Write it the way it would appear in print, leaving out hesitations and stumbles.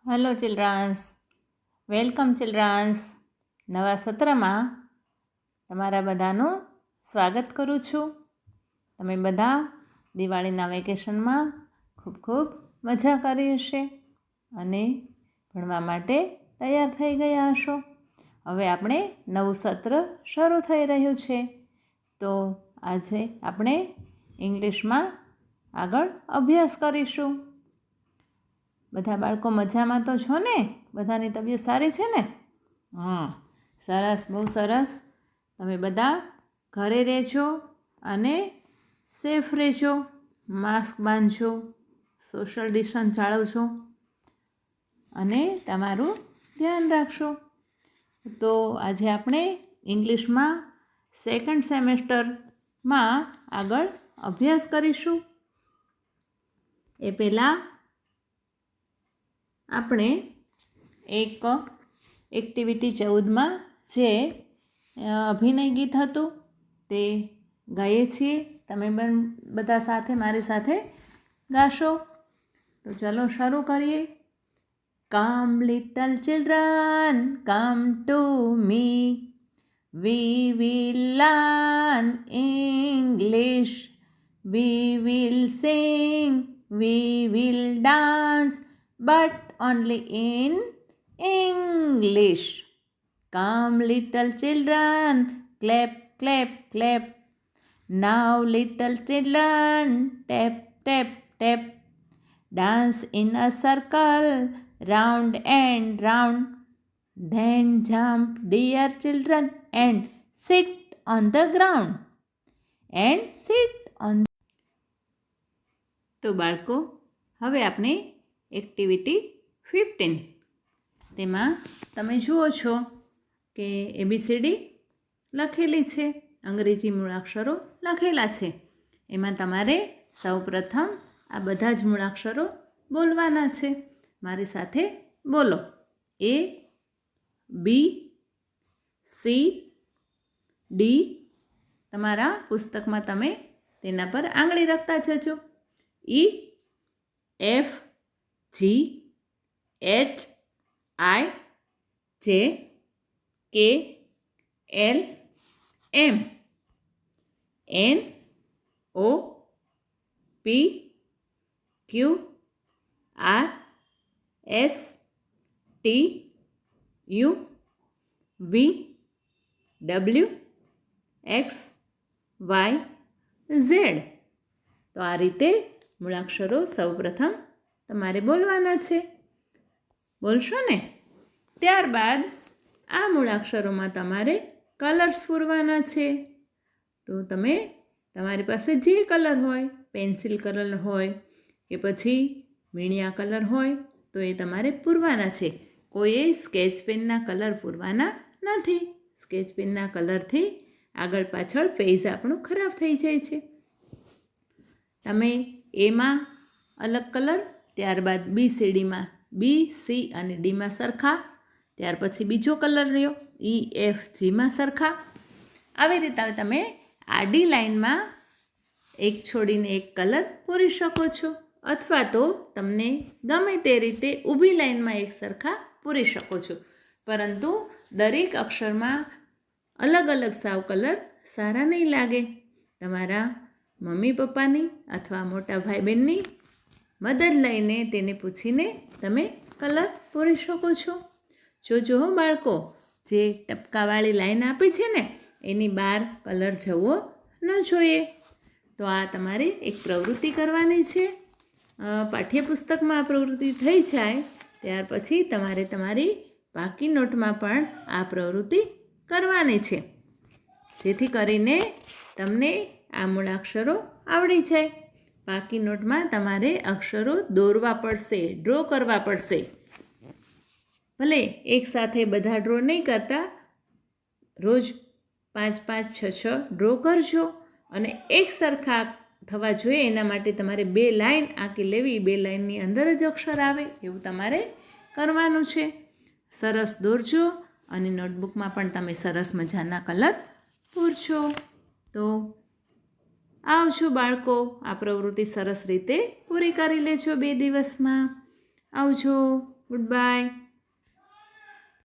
Hello children's, welcome children's. નવા સત્રમાં તમારા બધાનું સ્વાગત કરું છું. તમે બધા દિવાળીના વેકેશનમાં ખૂબ ખૂબ મજા કરી હશે અને ભણવા માટે તૈયાર થઈ ગયા હશો. હવે આપણે નવું સત્ર શરૂ થઈ રહ્યું છે, તો આજે આપણે ઇંગ્લિશમાં આગળ અભ્યાસ કરીશું. બધા બાળકો મજામાં તો છો ને? બધાની તબિયત સારી છે ને? હા, સરસ, બહુ સરસ. તમે બધા ઘરે રહેજો અને સેફ રહેજો, માસ્ક બાંધજો, સોશિયલ ડિસ્ટન્સ જાળવજો અને તમારું ધ્યાન રાખશો. તો આજે આપણે ઇંગ્લિશમાં સેકન્ડ સેમેસ્ટરમાં આગળ અભ્યાસ કરીશું. એ પહેલાં આપણે એક એક્ટિવિટી 14માં જે અભિનય ગીત હતું તે ગાઈએ છીએ. તમે બધા સાથે મારી સાથે ગાશો. તો ચલો શરૂ કરીએ. Come little children, come to me. We will learn English. We will sing, we will dance, but only in English. Come little children, clap, clap, clap. Now little children, tap, tap, tap. Dance in a circle, round and round. Then jump, dear children, and sit on the ground. And sit on. તો બાળકો, હવે આપણે activity 15 તેમાં તમે જુઓ છો કે ABCD લખેલી છે, અંગ્રેજી મૂળાક્ષરો લખેલા છે. એમાં તમારે સૌપ્રથમ આ બધા જ મૂળાક્ષરો બોલવાના છે. મારી સાથે બોલો. A, B, C, D. તમારા પુસ્તકમાં તમે તેના પર આંગળી રાખતા જજો. E, F, G, H, I, J, K, L, M, N, O, P, Q, R, S, T, U, V, W, X, Y, Z. તો આ રીતે મૂળાક્ષરો સૌપ્રથમ તમારે બોલવાના છે. બોલશો ને? ત્યારબાદ આ મૂળાક્ષરોમાં તમારે કલર્સ પૂરવાના છે. તો તમે તમારી પાસે જે કલર હોય, પેન્સિલ કલર હોય કે પછી મીણિયા કલર હોય તો એ તમારે પૂરવાના છે. કોઈએ સ્કેચ પેનના કલર પૂરવાના નથી. સ્કેચ પેનના કલરથી આગળ પાછળ પેજ આપણું ખરાબ થઈ જાય છે. તમે એમાં અલગ કલર, ત્યારબાદ BCDમાં B, C અને Dમાં સરખા, ત્યાર પછી બીજો કલર રહ્યો E, F, Gમાં સરખા. આવી રીતે તમે આડી લાઈનમાં એક છોડીને એક કલર પૂરી શકો છો, અથવા તો તમને ગમે તે રીતે ઊભી લાઈનમાં એક સરખા પૂરી શકો છો. પરંતુ દરેક અક્ષરમાં અલગ અલગ સાવ કલર સારા નહીં લાગે. તમારા મમ્મી પપ્પાની અથવા મોટા ભાઈ બહેનની મદદ લઈને તેને પૂછીને તમે કલર પૂરી શકો છો. જોજો બાળકો, જે ટપકાવાળી લાઈન આપી છે ને એની બહાર કલર જવો ન જોઈએ. તો આ તમારી એક પ્રવૃત્તિ કરવાની છે. પાઠ્યપુસ્તકમાં આ પ્રવૃત્તિ થઈ જાય ત્યાર પછી તમારે તમારી પાકી નોટમાં પણ આ પ્રવૃત્તિ કરવાની છે, જેથી કરીને તમને આ મૂળાક્ષરો આવડી જાય. પાકી નોટમાં તમારે અક્ષરો દોરવા પડશે, ડ્રો કરવા પડશે. ભલે એકસાથે બધા ડ્રો નહીં કરતા, રોજ 5, 5, 6, 6 ડ્રો કરજો અને એક સરખા થવા જોઈએ એના માટે તમારે 2 લાઈન આંકી લેવી. 2 લાઈનની અંદર જ અક્ષર આવે એવું તમારે કરવાનું છે. સરસ દોરજો અને નોટબુકમાં પણ તમે સરસ મજાના કલર પૂરજો. તો આવજો બાળકો, આ પ્રવૃત્તિ સરસ રીતે પૂરી કરી લેજો 2 દિવસમાં. આવજો. Good bye.